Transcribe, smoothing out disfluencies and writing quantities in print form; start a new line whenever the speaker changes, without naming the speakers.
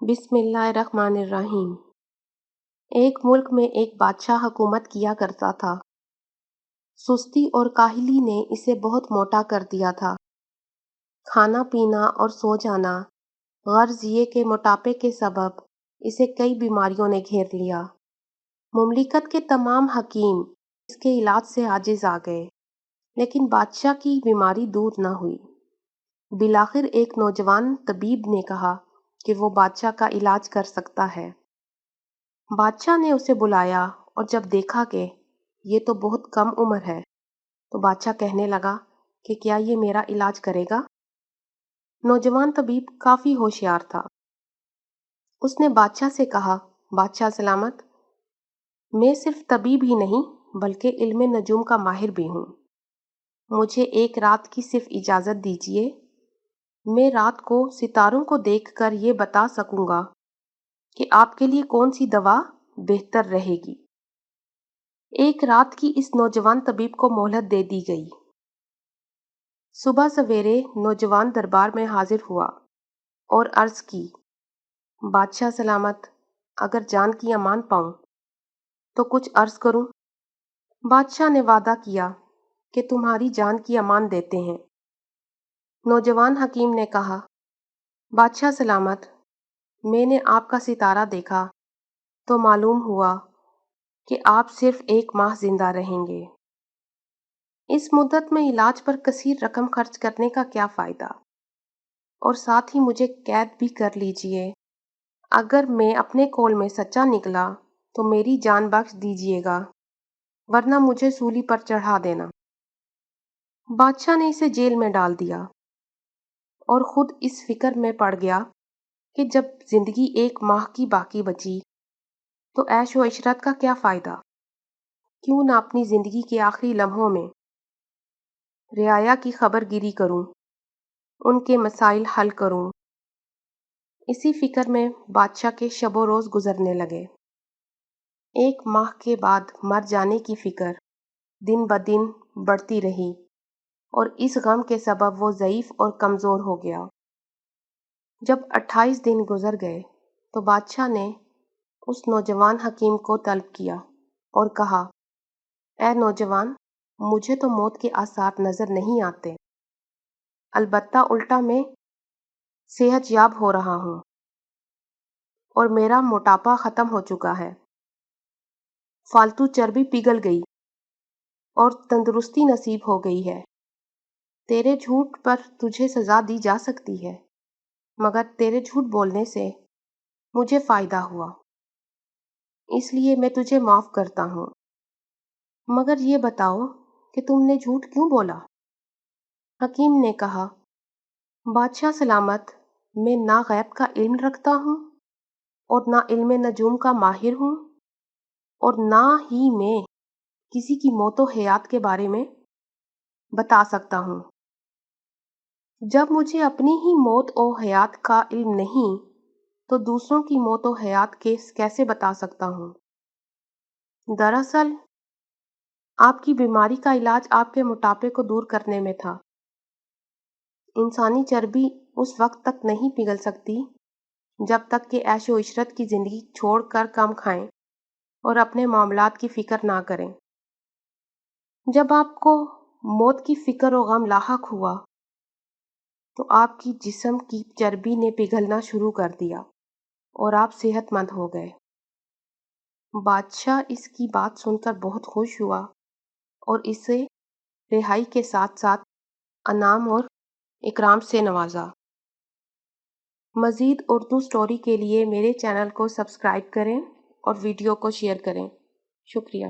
بسم اللہ الرحمن الرحیم۔ ایک ملک میں ایک بادشاہ حکومت کیا کرتا تھا۔ سستی اور کاہلی نے اسے بہت موٹا کر دیا تھا۔ کھانا پینا اور سو جانا، غرض یہ کہ موٹاپے کے سبب اسے کئی بیماریوں نے گھیر لیا۔ مملکت کے تمام حکیم اس کے علاج سے عاجز آ گئے، لیکن بادشاہ کی بیماری دور نہ ہوئی۔ بالآخر ایک نوجوان طبیب نے کہا کہ وہ بادشاہ کا علاج کر سکتا ہے۔ بادشاہ نے اسے بلایا اور جب دیکھا کہ یہ تو بہت کم عمر ہے تو بادشاہ کہنے لگا کہ کیا یہ میرا علاج کرے گا؟ نوجوان طبیب کافی ہوشیار تھا۔ اس نے بادشاہ سے کہا، بادشاہ سلامت، میں صرف طبیب ہی نہیں بلکہ علم نجوم کا ماہر بھی ہوں۔ مجھے ایک رات کی صرف اجازت دیجیے، میں رات کو ستاروں کو دیکھ کر یہ بتا سکوں گا کہ آپ کے لیے کون سی دوا بہتر رہے گی۔ ایک رات کی اس نوجوان طبیب کو مہلت دے دی گئی۔ صبح سویرے نوجوان دربار میں حاضر ہوا اور عرض کی، بادشاہ سلامت، اگر جان کی امان پاؤں تو کچھ عرض کروں۔ بادشاہ نے وعدہ کیا کہ تمہاری جان کی امان دیتے ہیں۔ نوجوان حکیم نے کہا، بادشاہ سلامت، میں نے آپ کا ستارہ دیکھا تو معلوم ہوا کہ آپ صرف 1 ماہ زندہ رہیں گے۔ اس مدت میں علاج پر کثیر رقم خرچ کرنے کا کیا فائدہ؟ اور ساتھ ہی مجھے قید بھی کر لیجئے۔ اگر میں اپنے قول میں سچا نکلا تو میری جان بخش دیجئے گا، ورنہ مجھے سولی پر چڑھا دینا۔ بادشاہ نے اسے جیل میں ڈال دیا اور خود اس فکر میں پڑ گیا کہ جب زندگی 1 ماہ کی باقی بچی تو عیش و عشرت کا کیا فائدہ؟ کیوں نہ اپنی زندگی کے آخری لمحوں میں رعایا کی خبر گیری کروں، ان کے مسائل حل کروں۔ اسی فکر میں بادشاہ کے شب و روز گزرنے لگے۔ 1 ماہ کے بعد مر جانے کی فکر دن بدن بڑھتی رہی اور اس غم کے سبب وہ ضعیف اور کمزور ہو گیا۔ جب 28 دن گزر گئے تو بادشاہ نے اس نوجوان حکیم کو طلب کیا اور کہا، اے نوجوان، مجھے تو موت کے آثار نظر نہیں آتے، البتہ الٹا میں صحت یاب ہو رہا ہوں اور میرا موٹاپا ختم ہو چکا ہے، فالتو چربی پگھل گئی اور تندرستی نصیب ہو گئی ہے۔ تیرے جھوٹ پر تجھے سزا دی جا سکتی ہے، مگر تیرے جھوٹ بولنے سے مجھے فائدہ ہوا، اس لیے میں تجھے معاف کرتا ہوں۔ مگر یہ بتاؤ کہ تم نے جھوٹ کیوں بولا؟ حکیم نے کہا، بادشاہ سلامت، میں نہ غیب کا علم رکھتا ہوں اور نہ علم نجوم کا ماہر ہوں اور نہ ہی میں کسی کی موت و حیات کے بارے میں بتا سکتا ہوں۔ جب مجھے اپنی ہی موت و حیات کا علم نہیں تو دوسروں کی موت و حیات کیسے بتا سکتا ہوں؟ دراصل آپ کی بیماری کا علاج آپ کے موٹاپے کو دور کرنے میں تھا۔ انسانی چربی اس وقت تک نہیں پگھل سکتی جب تک کہ عیش و عشرت کی زندگی چھوڑ کر کم کھائیں اور اپنے معاملات کی فکر نہ کریں۔ جب آپ کو موت کی فکر و غم لاحق ہوا تو آپ کی جسم کی چربی نے پگھلنا شروع کر دیا اور آپ صحت مند ہو گئے۔ بادشاہ اس کی بات سن کر بہت خوش ہوا اور اسے رہائی کے ساتھ ساتھ انعام اور اکرام سے نوازا۔ مزید اردو سٹوری کے لیے میرے چینل کو سبسکرائب کریں اور ویڈیو کو شیئر کریں۔ شکریہ۔